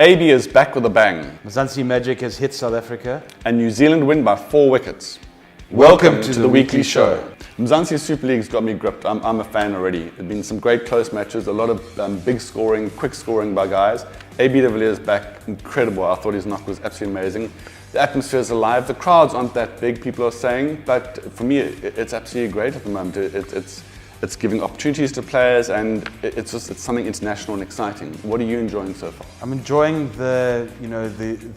AB is back with a bang. Mzansi Magic has hit South Africa. And New Zealand win by 4 wickets. Welcome to the weekly show. Mzansi Super League's got me gripped. I'm a fan already. There've been some great close matches, a lot of big scoring, quick scoring by guys. AB de Villiers back, incredible. I thought his knock was absolutely amazing. The atmosphere is alive. The crowds aren't that big, people are saying, but for me, it's absolutely great at the moment. It's giving opportunities to players, and it's something international and exciting. What are you enjoying so far? I'm enjoying the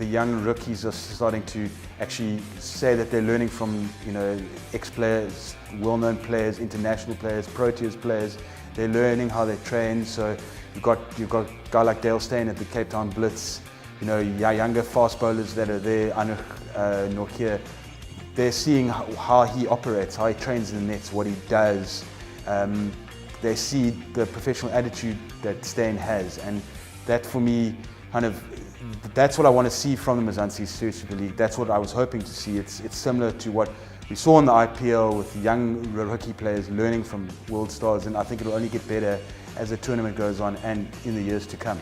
young rookies are starting to actually say that they're learning from ex-players, well-known players, international players, Proteas players. They're learning how they train. So you've got a guy like Dale Steyn at the Cape Town Blitz. Younger fast bowlers that are there, Nokia. They're seeing how he operates, how he trains in the nets, what he does. They see the professional attitude that Steyn has, and that for me, that's what I want to see from the Mzansi Super League. That's what I was hoping to see. It's similar to what we saw in the IPL with young rookie players learning from world stars, and I think it'll only get better as the tournament goes on and in the years to come.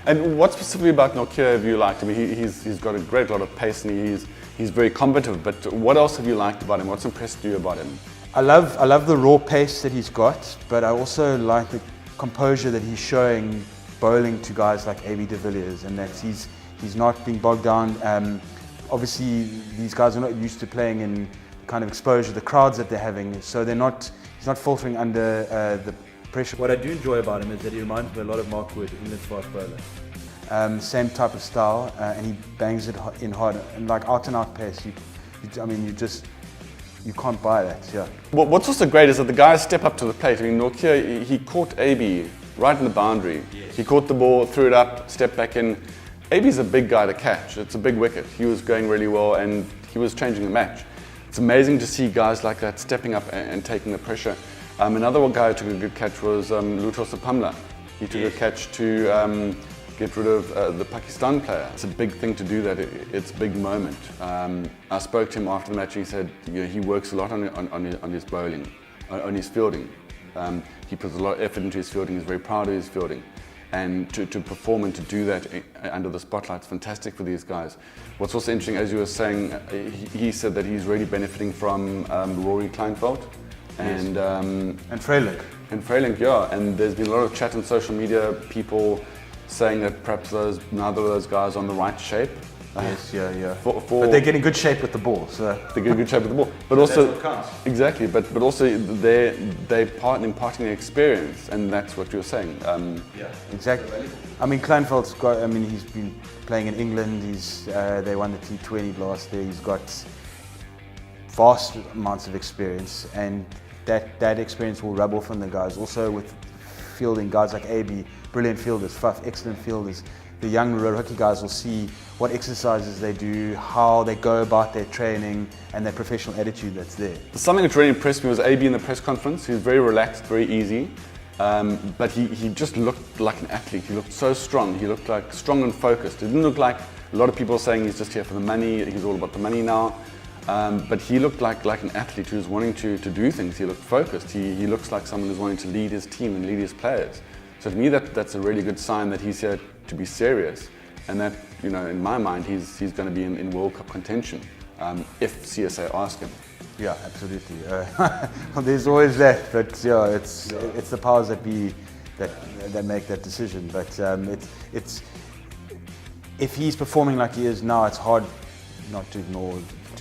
And what specifically about Nokia have you liked? I mean, he's got a great lot of pace and he's very combative, but what else have you liked about him? What's impressed you about him? I love the raw pace that he's got, but I also like the composure that he's showing bowling to guys like AB de Villiers, and that he's not being bogged down. Obviously, these guys are not used to playing in kind of exposure, the crowds that they're having, so he's not faltering under the pressure. What I do enjoy about him is that he reminds me a lot of Mark Wood, England's fast bowler. Same type of style, and he bangs it in hard, and like out and out pace. You can't buy that, yeah. What's also great is that the guys step up to the plate. I mean, Nokia, he caught AB right in the boundary. Yes. He caught the ball, threw it up, stepped back in. AB's a big guy to catch. It's a big wicket. He was going really well, and he was changing the match. It's amazing to see guys like that stepping up and taking the pressure. Another guy who took a good catch was Lutho Sapamla. He took a catch to get rid of the Pakistan player. It's a big thing to do that. It's a big moment. I spoke to him after the match and he said he works a lot on his bowling, on his fielding. He puts a lot of effort into his fielding. He's very proud of his fielding. And to perform and to do that under the spotlight is fantastic for these guys. What's also interesting, as you were saying, he said that he's really benefiting from Rory Kleinveld and Freyling. And Freyling, yeah. And there's been a lot of chat on social media, people saying that perhaps neither of those guys are on the right shape. Yes, yeah. But they're getting good shape with the ball, so they get good shape with the ball. But also, that's what counts. Exactly. But also they're imparting their experience, and that's what you're saying. Yeah, exactly. I mean, Kleinveld's got. I mean, he's been playing in England. They won the T20 last year. He's got vast amounts of experience, and that experience will rub off on the guys. Also with fielding, guys like AB, brilliant fielders, Faf, excellent fielders. The young rookie guys will see what exercises they do, how they go about their training, and their professional attitude that's there. Something that really impressed me was AB in the press conference. He was very relaxed, very easy, but he just looked like an athlete. He looked so strong. He looked like strong and focused. It didn't look like a lot of people saying he's just here for the money, he's all about the money now. But he looked like an athlete who's wanting to do things. He looked focused. He looks like someone who's wanting to lead his team and lead his players. So to me, that's a really good sign that he's here to be serious, and that in my mind, he's going to be in World Cup contention if CSA ask him. Yeah, absolutely. There's always that, but yeah, it's the powers that be that make that decision. But it's if he's performing like he is now, it's hard not to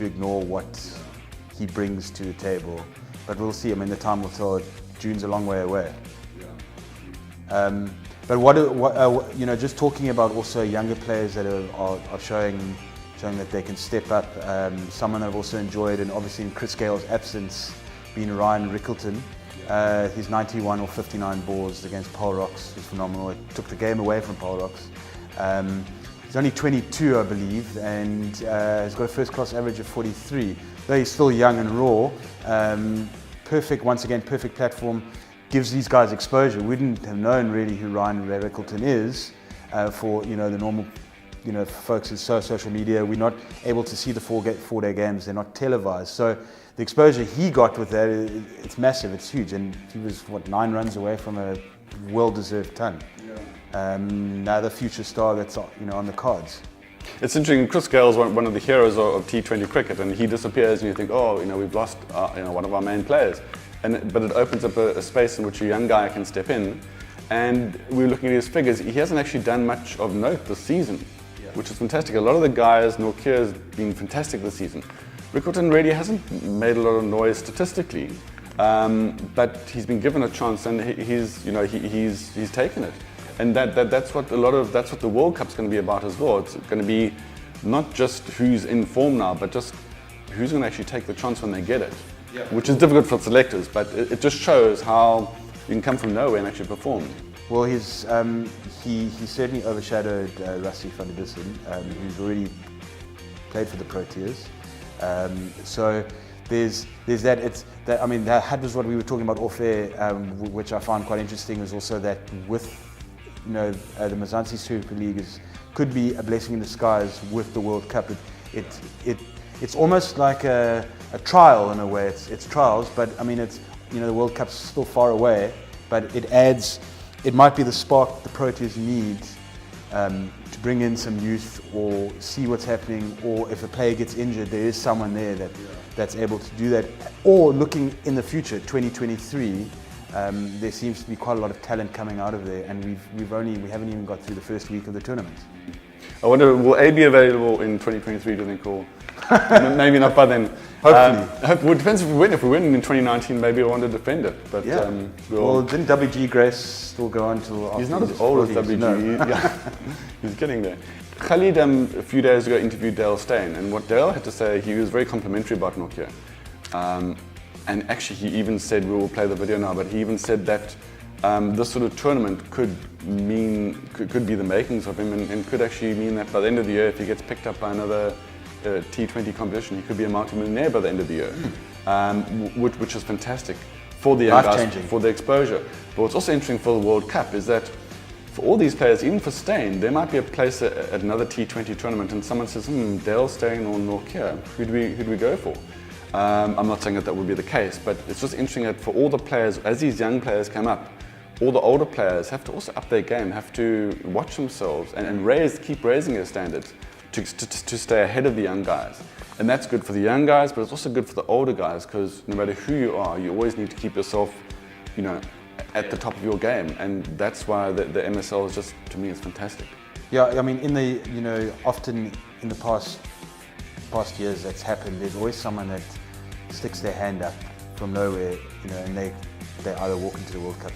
ignore what he brings to the table. But we'll see. I mean, the time will tell. June's a long way away. But what just talking about also younger players that are showing that they can step up. Someone that I've also enjoyed, and obviously in Chris Gale's absence, being Ryan Rickleton. His 91 or 59 balls against Paul Rocks was phenomenal. It took the game away from Paul Rocks. He's only 22, I believe, and he's got a first-class average of 43. Though he's still young and raw, perfect platform. Gives these guys exposure. We wouldn't have known really who Ryan Rickleton is for the normal folks in social media. We're not able to see the four-day games. They're not televised. So the exposure he got with that, it's massive. It's huge. And he was 9 runs away from a well-deserved ton. another future star that's on the cards. It's interesting. Chris Gale's one of the heroes of T20 cricket, and he disappears, and you think, oh, we've lost one of our main players. But it opens up a space in which a young guy can step in. And we were looking at his figures. He hasn't actually done much of note this season, which is fantastic. A lot of the guys, Nortje has been fantastic this season. Rickleton really hasn't made a lot of noise statistically, but he's been given a chance, and he's taken it. And that's what the World Cup's going to be about as well. It's going to be not just who's in form now, but just who's going to actually take the chance when they get it, which is difficult for selectors, but it just shows how you can come from nowhere and actually perform. Well, he certainly overshadowed Rassie van der Dussen, who's already played for the Proteas. So there's that. That was what we were talking about off air, which I found quite interesting. Was also that with the Mzansi Super League could be a blessing in disguise with the World Cup. It's almost like a trial in a way. It's trials, but it's the World Cup's still far away. But it might be the spark the Proteas need to bring in some youth or see what's happening, or if a player gets injured, there is someone there that's able to do that. Or looking in the future, 2023. There seems to be quite a lot of talent coming out of there, and we haven't even got through the first week of the tournament. I wonder, will A be available in 2023, do you think, or maybe not by then? Hopefully. It depends if we win. If we win in 2019, maybe I want to defend it. But didn't WG Grace still go on till after? He's not as old as WG. No. He's getting there. Khalid a few days ago interviewed Dale Steyn, and what Dale had to say, he was very complimentary about Nortje. And actually, he even said, we will play the video now, but he even said that this sort of tournament could be the makings of him, and could actually mean that by the end of the year, if he gets picked up by another T20 competition, he could be a multi-millionaire by the end of the year, which is fantastic for the young guys, for the exposure. But what's also interesting for the World Cup is that for all these players, even for Steyn, there might be a place at another T20 tournament, and someone says, Dale Steyn or Nortje, who'd we go for? I'm not saying that would be the case, but it's just interesting that for all the players, as these young players come up, all the older players have to also up their game, have to watch themselves and keep raising their standards to stay ahead of the young guys. And that's good for the young guys, but it's also good for the older guys, because no matter who you are, you always need to keep yourself, at the top of your game. And that's why the MSL is just, to me, it's fantastic. Yeah, often in the past years that's happened, there's always someone that sticks their hand up from nowhere, and they either walk into the World Cup.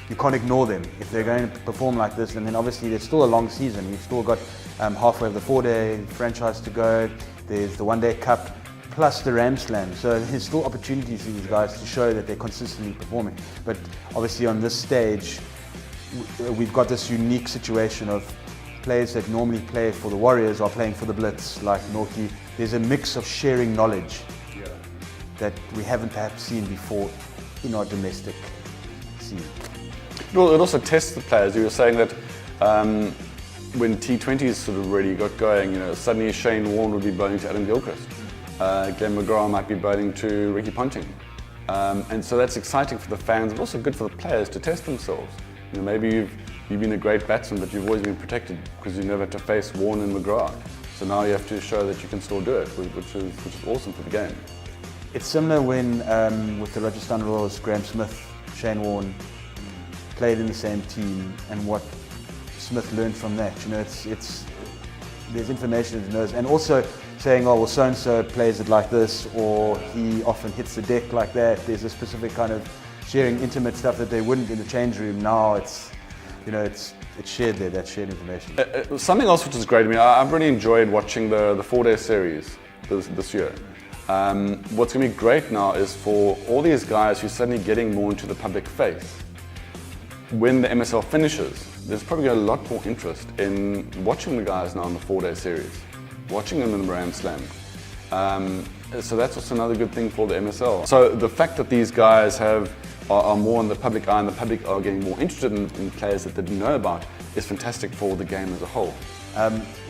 You can't ignore them. If they're going to perform like this, and then obviously there's still a long season. We've still got halfway of the 4-day franchise to go. There's the 1-day cup, plus the Ram Slam. So there's still opportunities for these guys to show that they're consistently performing. But obviously on this stage, we've got this unique situation of players that normally play for the Warriors are playing for the Blitz, like Nortje. There's a mix of sharing knowledge that we haven't perhaps seen before in our domestic scene. Well, it also tests the players. You were saying that when T20s sort of really got going, suddenly Shane Warne would be bowling to Adam Gilchrist. Glenn McGrath might be bowling to Ricky Ponting. And so that's exciting for the fans, but also good for the players to test themselves. Maybe you've been a great batsman, but you've always been protected because you never had to face Warne and McGrath. So now you have to show that you can still do it, which is awesome for the game. It's similar when, with the Rajasthan Royals, Graham Smith, Shane Warne played in the same team, and what Smith learned from that. There's information that he knows, and also saying, oh well, so and so plays it like this, or he often hits the deck like that. There's a specific kind of sharing intimate stuff that they wouldn't in the change room. Now it's shared there, that shared information. Something else which is great, I've really enjoyed watching the 4-day series this year. What's going to be great now is for all these guys who are suddenly getting more into the public face. When the MSL finishes, there's probably a lot more interest in watching the guys now in the 4-day series, watching them in the Ram Slam. So that's also another good thing for the MSL. So the fact that these guys are more in the public eye, and the public are getting more interested in players that they didn't know about, is fantastic for the game as a whole.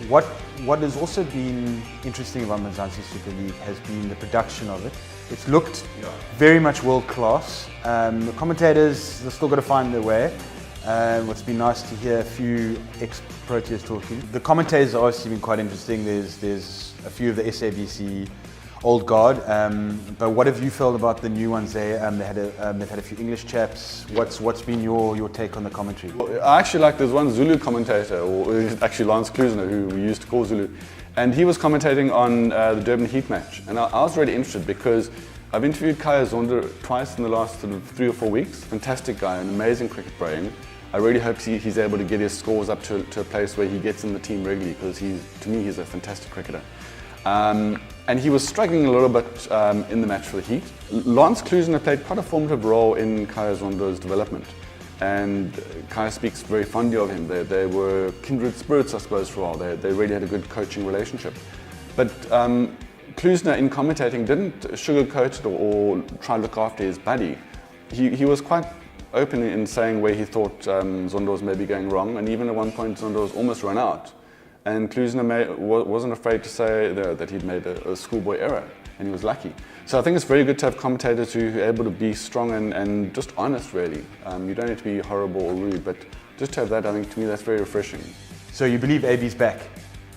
What has also been interesting about Mzansi Super League has been the production of it. It's looked very much world class. The commentators, they've still got to find their way, It's been nice to hear a few ex-Proteas talking. The commentators have obviously been quite interesting. There's a few of the SABC old guard, but what have you felt about the new ones there? They've had a few English chaps. What's been your take on the commentary? Well, I actually like, there's one Zulu commentator, or actually Lance Klusener, who we used to call Zulu, and he was commentating on the Durban Heat match, and I was really interested because I've interviewed Kaya Zonder twice in the last sort of 3 or 4 weeks. Fantastic guy, an amazing cricket brain. I really hope he's able to get his scores up to a place where he gets in the team regularly, because to me he's a fantastic cricketer. And he was struggling a little bit in the match for the Heat. Lance Klusener played quite a formative role in Kaya Zonder's development, and Kaya speaks very fondly of him. They were kindred spirits, I suppose, for a while. They really had a good coaching relationship. But Klusener, in commentating, didn't sugarcoat it or try to look after his buddy. He was quite open in saying where he thought Zonder was maybe going wrong, and even at one point Zonder was almost run out. And Klusener wasn't afraid to say that he'd made a schoolboy error, and he was lucky. So I think it's very good to have commentators who are able to be strong and just honest, really. You don't need to be horrible or rude, but just to have that, I think, to me, that's very refreshing. So you believe AB's back?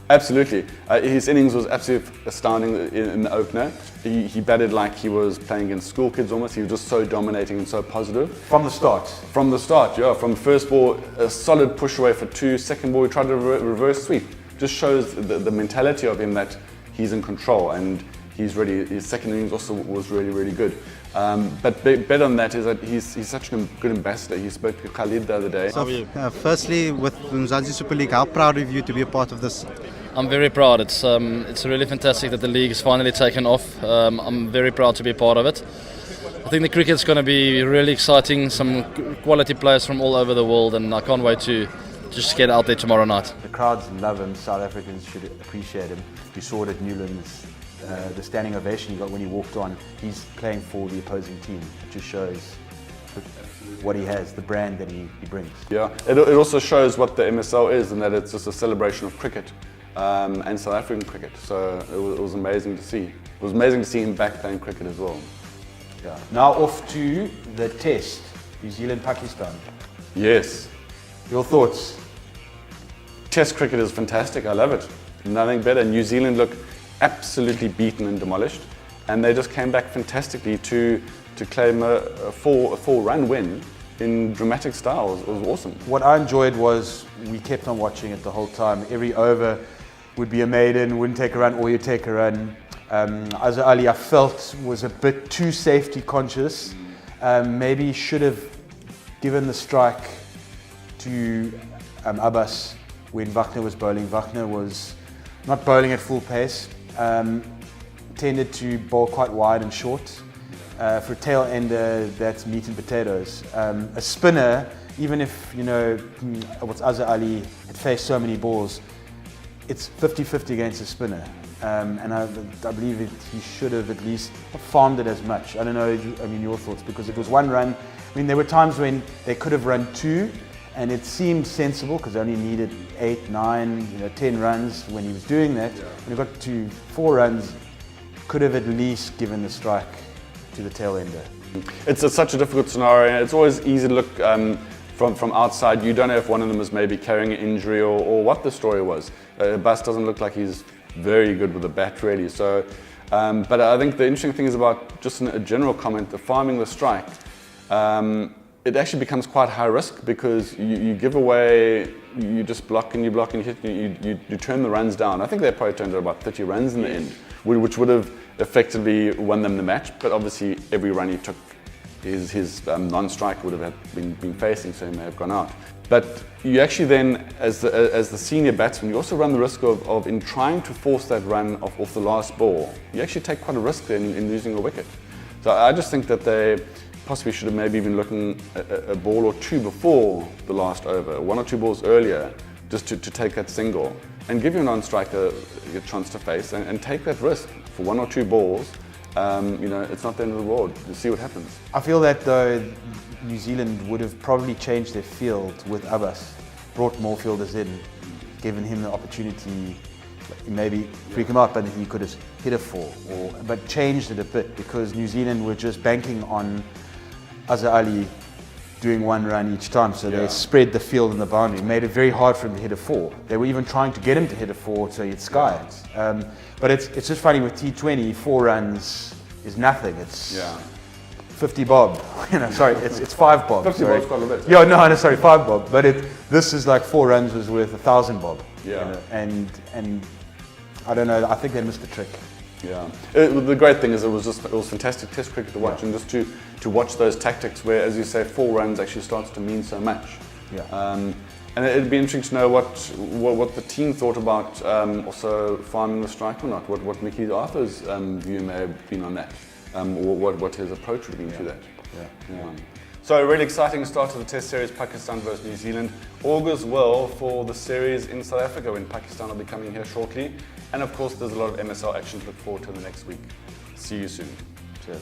Absolutely. His innings was absolutely astounding in the opener. He batted like he was playing against school kids almost. He was just so dominating and so positive. From the start? From the start, yeah. From first ball, a solid push away for 2. Second ball, he tried to reverse sweep. Just shows the mentality of him that he's in control, and he's ready. His second innings also was really, really good. But better than that is that he's such a good ambassador. He spoke to Khalid the other day. So, firstly, with Mzansi Super League, how proud of you to be a part of this? I'm very proud. It's really fantastic that the league has finally taken off. I'm very proud to be a part of it. I think the cricket's going to be really exciting. Some quality players from all over the world, and I can't wait to just get out there tomorrow night. The crowds love him. South Africans should appreciate him. You saw it at Newlands. The standing ovation he got when he walked on. He's playing for the opposing team. It just shows what he has, the brand that he brings. Yeah, it also shows what the MSL is, and that it's just a celebration of cricket and South African cricket. So it was amazing to see. It was amazing to see him back playing cricket as well. Yeah. Now off to the test, New Zealand-Pakistan. Yes. Your thoughts? Test cricket is fantastic. I love it. Nothing better. New Zealand look absolutely beaten and demolished, and they just came back fantastically to claim a 4-run win in dramatic style. It was awesome. What I enjoyed was we kept on watching it the whole time. Every over would be a maiden, wouldn't take a run, or you'd take a run. Azhar Ali, I felt, was a bit too safety conscious. Maybe should have given the strike to Abbas when Wagner was bowling. Wagner was not bowling at full pace, tended to bowl quite wide and short. For a tail ender, that's meat and potatoes. A spinner, even if, you know, what's Azhar Ali had faced so many balls, it's 50-50 against a spinner. And I believe he should have at least farmed it as much. I don't know, your thoughts, because it was 1 run. I mean, there were times when they could have run 2, and it seemed sensible because they only needed 8, 9, 10 runs when he was doing that. When he got to 4 runs, could have at least given the strike to the tail ender. It's such a difficult scenario. It's always easy to look from outside. You don't know if one of them is maybe carrying an injury or what the story was. Bas doesn't look like he's very good with the bat, really. So, but I think the interesting thing is about, just a general comment, the farming the strike. It actually becomes quite high risk because you give away, you just block and you hit, you turn the runs down. I think they probably turned out about 30 runs in the end, which would have effectively won them the match. But obviously every run he took, his non-strike would have been facing, so he may have gone out. But you actually then, as the senior batsman, you also run the risk of in trying to force that run off the last ball, you actually take quite a risk then in losing a wicket. So I just think that they possibly should have maybe been looking at a ball or 2 before the last over, 1 or 2 balls earlier, just to take that single and give your non-striker a chance to face and take that risk for 1 or 2 balls. It's not the end of the world. You'll see what happens. I feel that though New Zealand would have probably changed their field with Abbas, brought more fielders in, given him the opportunity, maybe freak him up and he could have hit a 4, but changed it a bit because New Zealand were just banking on Azhar Ali doing one run each time. So Yeah. they spread the field and the boundary, made it very hard for him to hit a 4. They were even trying to get him to hit a 4 so he'd sky it. But it's just funny with T20, 4 runs is nothing. It's Yeah. 50 bob. Sorry, it's 5 bob. 50 sorry. bob's quite a bit. Yeah, no, sorry, 5 bob. But this is like 4 runs was worth 1,000 bob. Yeah. And I don't know. I think they missed the trick. Yeah. The great thing is it was fantastic Test cricket to watch, and just to watch those tactics where, as you say, 4 runs actually starts to mean so much. Yeah. And it'd be interesting to know what the team thought about also farming the strike or not. What Mickey Arthur's view may have been on that, or what his approach would have been to that. Yeah. So a really exciting start to the Test series, Pakistan versus New Zealand. Augurs well for the series in South Africa when Pakistan will be coming here shortly. And of course, there's a lot of MSL action to look forward to in the next week. See you soon. Cheers.